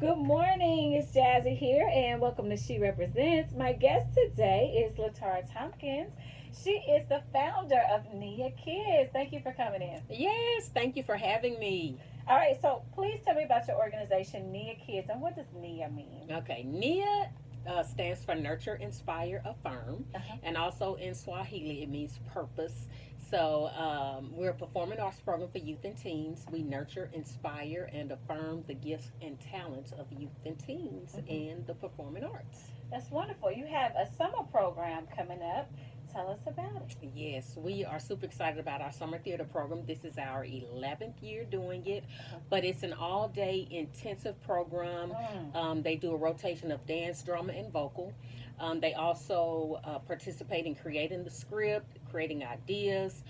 Good morning, it's Jazzy here, and welcome to She Represents. My guest today is LaTara Thompkins. She is the founder of NIA Kids. Thank you for coming in. Yes, thank you for having me. All right, so please tell me about your organization, NIA Kids, and what does NIA mean? Okay, NIA stands for Nurture, Inspire, Affirm, and also in Swahili it means purpose. So we're a performing arts program for youth and teens. We nurture, inspire, and affirm the gifts and talents of youth and teens in the performing arts. That's wonderful. You have a summer program coming up. Tell us about it. Yes, we are super excited about our summer theater program. This is our 11th year doing it, but it's an all-day intensive program. They do a rotation of dance, drama, and vocal. They also participate in creating the script, creating ideas.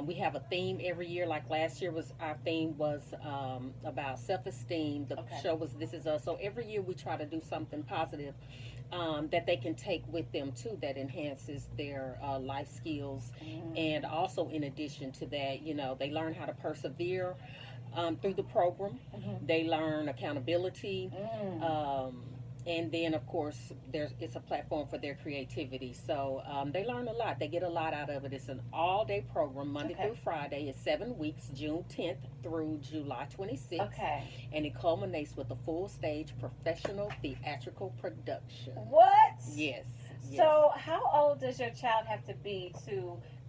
We have a theme every year. Like last year, our theme was about self-esteem. The show was This Is Us. So every year we try to do something positive that they can take with them too, that enhances their life skills. And also, in addition to that, they learn how to persevere through the program. They learn accountability. And then, of course, it's a platform for their creativity. So they learn a lot. They get a lot out of it. It's an all-day program, Monday through Friday. It's 7 weeks, June 10th through July 26th. And it culminates with a full-stage professional theatrical production. What? Yes. So how old does your child have to be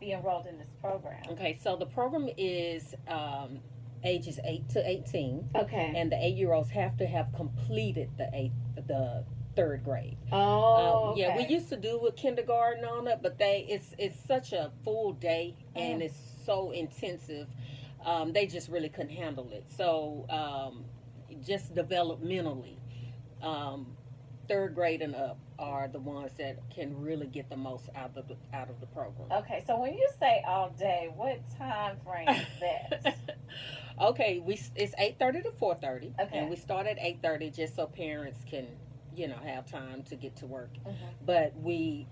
enrolled in this program? Okay, so the program is ages 8 to 18. And the 8-year-olds have to have completed the third grade. Yeah, we used to do a kindergarten on it, but it's such a full day and it's so intensive. They just really couldn't handle it. So just developmentally, third grade and up are the ones that can really get the most out of the program. Okay, so when you say all day, what time frame is that? Okay, it's 8:30 to 4:30, and we start at 8:30 just so parents can, have time to get to work. But the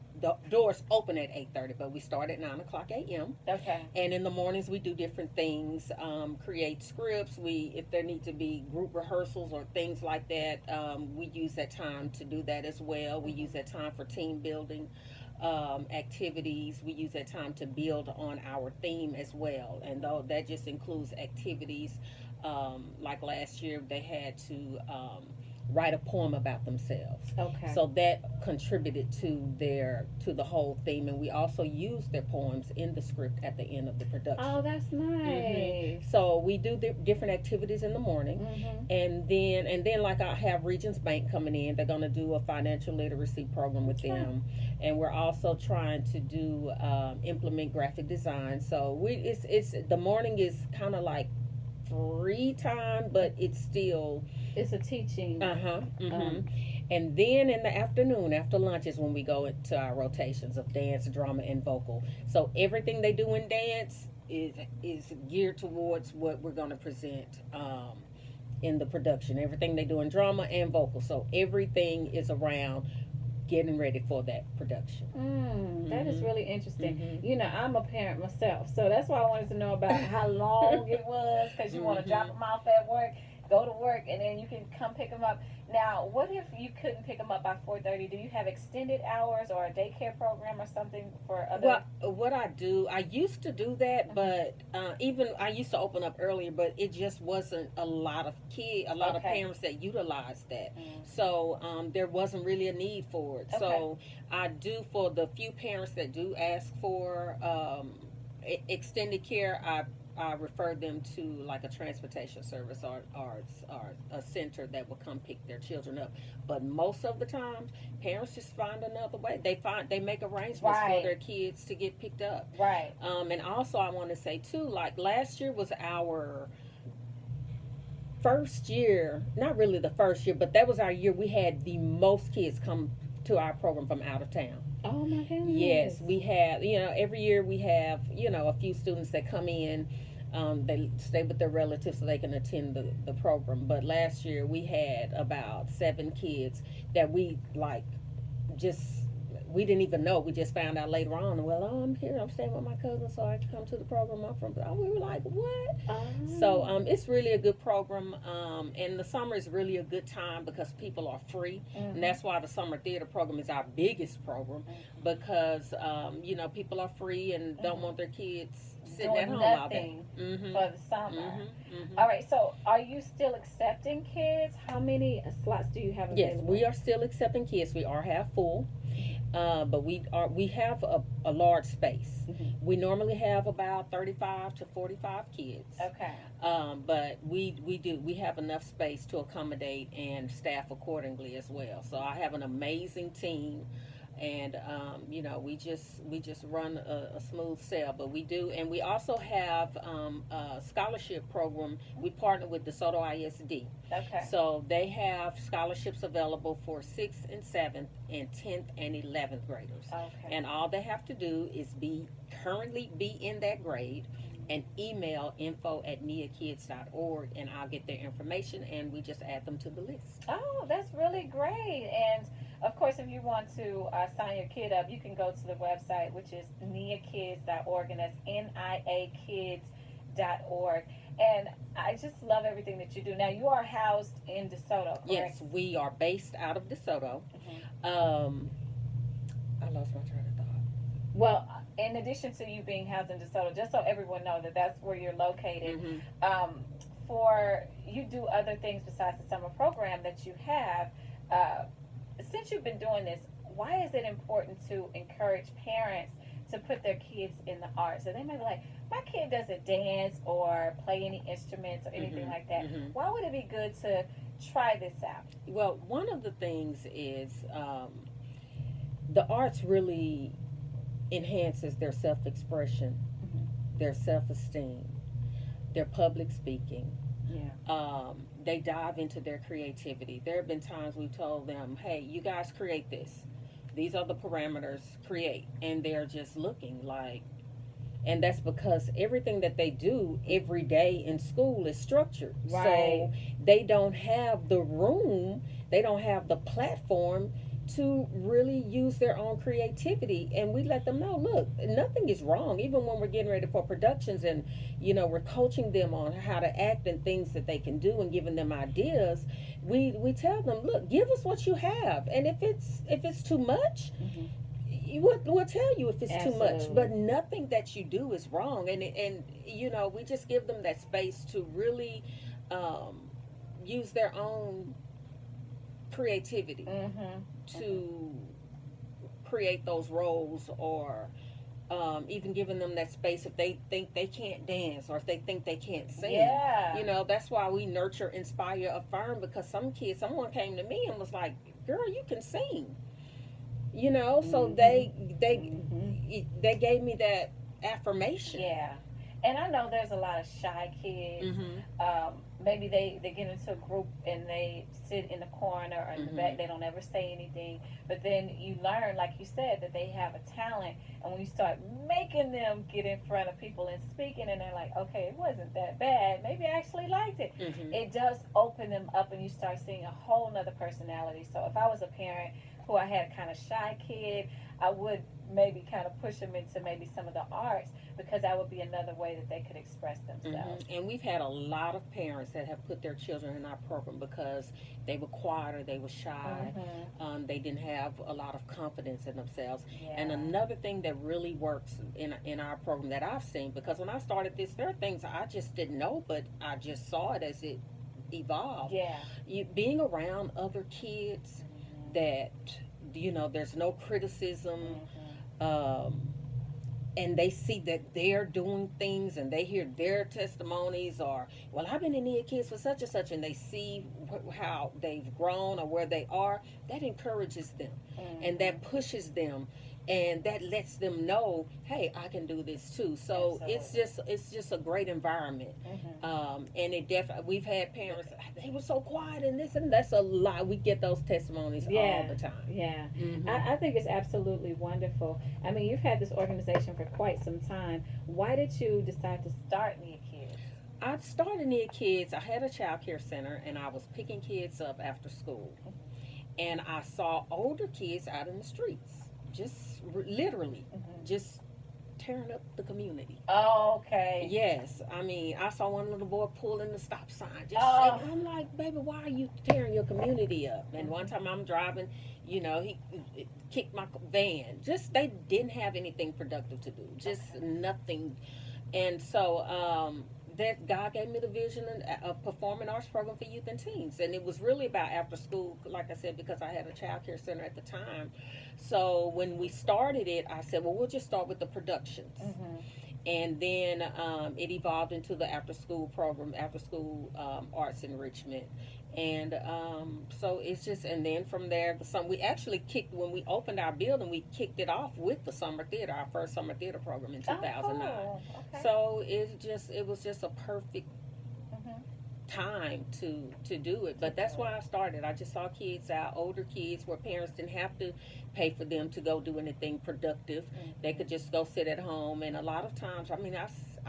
doors open at 8:30, but we start at 9:00 a.m. And in the mornings we do different things, create scripts. If there need to be group rehearsals or things like that, we use that time to do that as well. We use that time for team building activities. We use that time to build on our theme as well, and though that just includes activities like last year they had to write a poem about themselves. So that contributed to the whole theme, and we also used their poems in the script at the end of the production. Oh, that's nice. So we do different activities in the morning, and then like I have Regions Bank coming in. They're going to do a financial literacy program with them, and we're also trying to do implement graphic design. So it's the morning is kind of like free time, but it's a teaching. And then in the afternoon, after lunch, is when we go into our rotations of dance, drama, and vocal. So everything they do in dance is geared towards what we're going to present in the production. Everything they do in drama and vocal. So everything is around getting ready for that production. That is really interesting. I'm a parent myself, so that's why I wanted to know about how long it was, because you want to drop them off at work, go to work, and then you can come pick them up. Now, what if you couldn't pick them up by 4:30? Do you have extended hours or a daycare program or something for other? Well, what I do, I used to do that, but even I used to open up earlier, but it just wasn't a lot of of parents that utilized that. So there wasn't really a need for it. So I do, for the few parents that do ask for extended care, I refer them to like a transportation service or a center that will come pick their children up. But most of the time, parents just find another way. They make arrangements for their kids to get picked up. And also I want to say too, like last year was our first year, not really the first year, but that was our year we had the most kids come to our program from out of town. Oh my goodness. Yes, we have, every year we have, a few students that come in. They stay with their relatives so they can attend the program. But last year we had about 7 kids that we just we didn't even know. We just found out later on. Well, I'm here. I'm staying with my cousin, so I can come to the program. I'm from. We were like, what? So it's really a good program. And the summer is really a good time because people are free, and that's why the summer theater program is our biggest program because people are free and don't want their kids sitting doing at home all day. for the summer. All right, so are you still accepting kids? How many slots do you have available? Yes, we are still accepting kids. We are half full. But we have a large space. We normally have about 35 to 45 kids. Okay. But we have enough space to accommodate and staff accordingly as well. So I have an amazing team, and we just run a smooth sail. But we do, and we also have a scholarship program. We partner with DeSoto ISD. Okay. So they have scholarships available for 6th and 7th and 10th and 11th graders. Okay. And all they have to do is currently be in that grade and email info@niakids.org, and I'll get their information, and we just add them to the list. Oh, that's really great. And of course, if you want to sign your kid up, you can go to the website, which is niakids.org, and that's NIA Kids.org. And I just love everything that you do. Now, you are housed in DeSoto, correct? Yes, we are based out of DeSoto. I lost my train of thought. Well, in addition to you being housed in DeSoto, just so everyone knows that that's where you're located, you do other things besides the summer program that you have. Since you've been doing this, why is it important to encourage parents to put their kids in the arts? So they might be like, my kid doesn't dance or play any instruments or anything like that. Why would it be good to try this out? Well, one of the things is the arts really enhances their self-expression, their self-esteem, their public speaking. Yeah. They dive into their creativity. There have been times we've told them, hey, you guys create this. These are the parameters, create. And they're just looking like, and that's because everything that they do every day in school is structured. Right. So they don't have the room, they don't have the platform to really use their own creativity. And we let them know, look, nothing is wrong. Even when we're getting ready for productions and we're coaching them on how to act and things that they can do and giving them ideas, we tell them, look, give us what you have, and if it's too much, we'll tell you if it's too much. But nothing that you do is wrong, and we just give them that space to really use their own creativity to create those roles, or even giving them that space if they think they can't dance or if they think they can't sing. Yeah. That's why we nurture, inspire, affirm, because someone came to me and was like, girl, you can sing. So they gave me that affirmation. Yeah. And I know there's a lot of shy kids. Maybe they get into a group and they sit in the corner or in the back. They don't ever say anything. But then you learn, like you said, that they have a talent. And when you start making them get in front of people and speaking, and they're like, okay, it wasn't that bad. Maybe I actually liked it. It does open them up, and you start seeing a whole nother personality. So if I was a parent who I had a kind of shy kid, I would maybe kind of push them into maybe some of the arts, because that would be another way that they could express themselves. And we've had a lot of parents that have put their children in our program because they were quiet or they were shy. They didn't have a lot of confidence in themselves. And another thing that really works in our program that I've seen, because when I started this, there are things I just didn't know, but I just saw it as it evolved. Being around other kids that there's no criticism, and they see that they're doing things and they hear their testimonies, or, well, I've been in NIA Kids for such and such, and they see how they've grown or where they are. That encourages them, and that pushes them, and that lets them know, hey, I can do this too. So it's just a great environment. And it definitely, we've had parents, they were so quiet and this, and that's a lot. We get those testimonies all the time. I think it's absolutely wonderful. I mean, you've had this organization for quite some time. Why did you decide to start NIA Kids? I started NIA Kids. I had a child care center, and I was picking kids up after school, and I saw older kids out in the streets. literally just tearing up the community. Oh, okay. Yes, I mean, I saw one little boy pulling the stop sign, just shaking. I'm like, baby, why are you tearing your community up? And one time I'm driving, you know, he kicked my van. Just they didn't have anything productive to do, just nothing. And so that God gave me the vision of performing arts program for youth and teens, and it was really about after school, like I said, because I had a child care center at the time. So when we started it, I said, well, we'll just start with the productions. And then it evolved into the after school program, after school arts enrichment. And so it's just, and then from there, we actually when we opened our building, we kicked it off with the summer theater, our first summer theater program in 2009. Oh, okay. So it was just a perfect time to do it. But that's why I started. I just saw kids out, older kids, where parents didn't have to pay for them to go do anything productive. They could just go sit at home. And a lot of times, I mean, I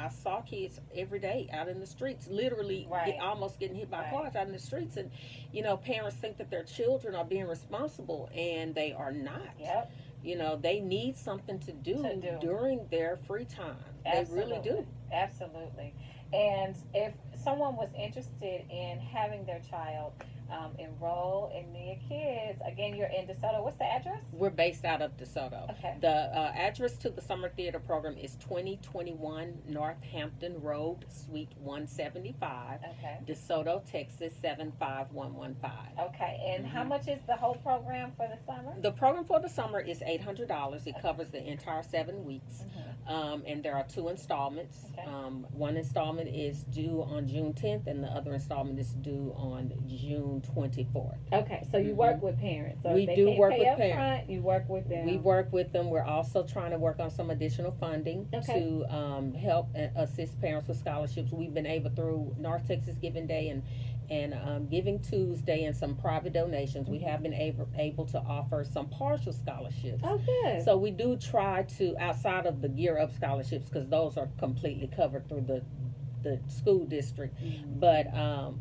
saw kids every day out in the streets, literally almost getting hit by cars out in the streets. And, you know, parents think that their children are being responsible, and they are not. Yep. You know, they need something to do during their free time. Absolutely. They really do. Absolutely. And if someone was interested in having their child enroll in NIA Kids, again, you're in DeSoto. What's the address? We're based out of DeSoto. Okay. The address to the summer theater program is 2021 Northampton Road, Suite 175, Okay. DeSoto, Texas 75115. Okay. And how much is the whole program for the summer? The program for the summer is $800. It covers the entire 7 weeks. And there are 2 installments. Okay. One installment is due on June 10th, and the other installment is due on June 24th. Okay, so you work with parents. So We if they do can't work pay with up parents. front, you work with them. We work with them. We're also trying to work on some additional funding Okay. to help and assist parents with scholarships. We've been able, through North Texas Giving Day and Giving Tuesday and some private donations, we have been able to offer some partial scholarships. Oh, good. So we do try to, outside of the Gear Up scholarships, because those are completely covered through the school district, but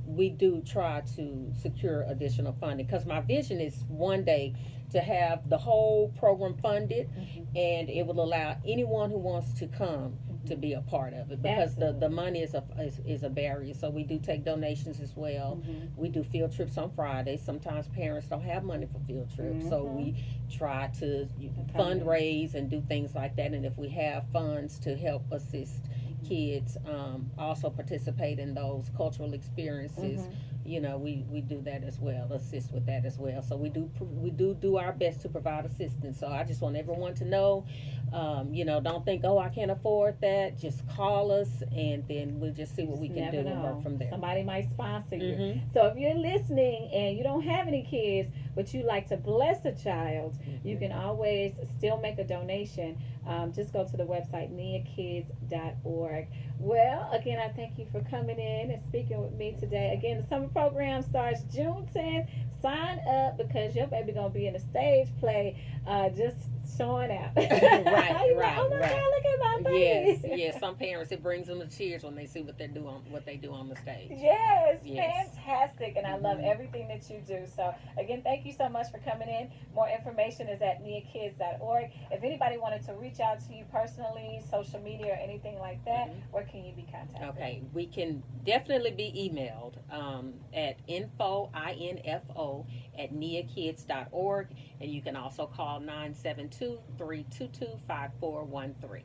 we do try to secure additional funding, because my vision is one day to have the whole program funded, and it will allow anyone who wants to come to be a part of it, because the money is a barrier. So we do take donations as well. We do field trips on Fridays. Sometimes parents don't have money for field trips, so we try to fundraise and do things like that. And if we have funds to help assist kids also participate in those cultural experiences, you know, we do that as well, assist with that as well. So we do our best to provide assistance. So I just want everyone to know, you know, don't think, oh, I can't afford that. Just call us, and then we'll just see what we can do and work from there. Somebody might sponsor you. So if you're listening and you don't have any kids, but you like to bless a child, you can always still make a donation. Just go to the website, niakids.org. Well, again, I thank you for coming in and speaking with me today. Again, the summer program starts June 10th. Sign up, because your baby gonna be in a stage play, just showing out. Right. Oh my God, look at my baby. Yes. Some parents, it brings them to tears when they see what they do on the stage. Yes, fantastic, and I love everything that you do. So again, thank you so much for coming in. More information is at niakids.org. If anybody wanted to reach out to you personally, social media or anything like that, where can you be contacted? Okay, we can definitely be emailed at info at niakids.org, and you can also call 972-322-5413.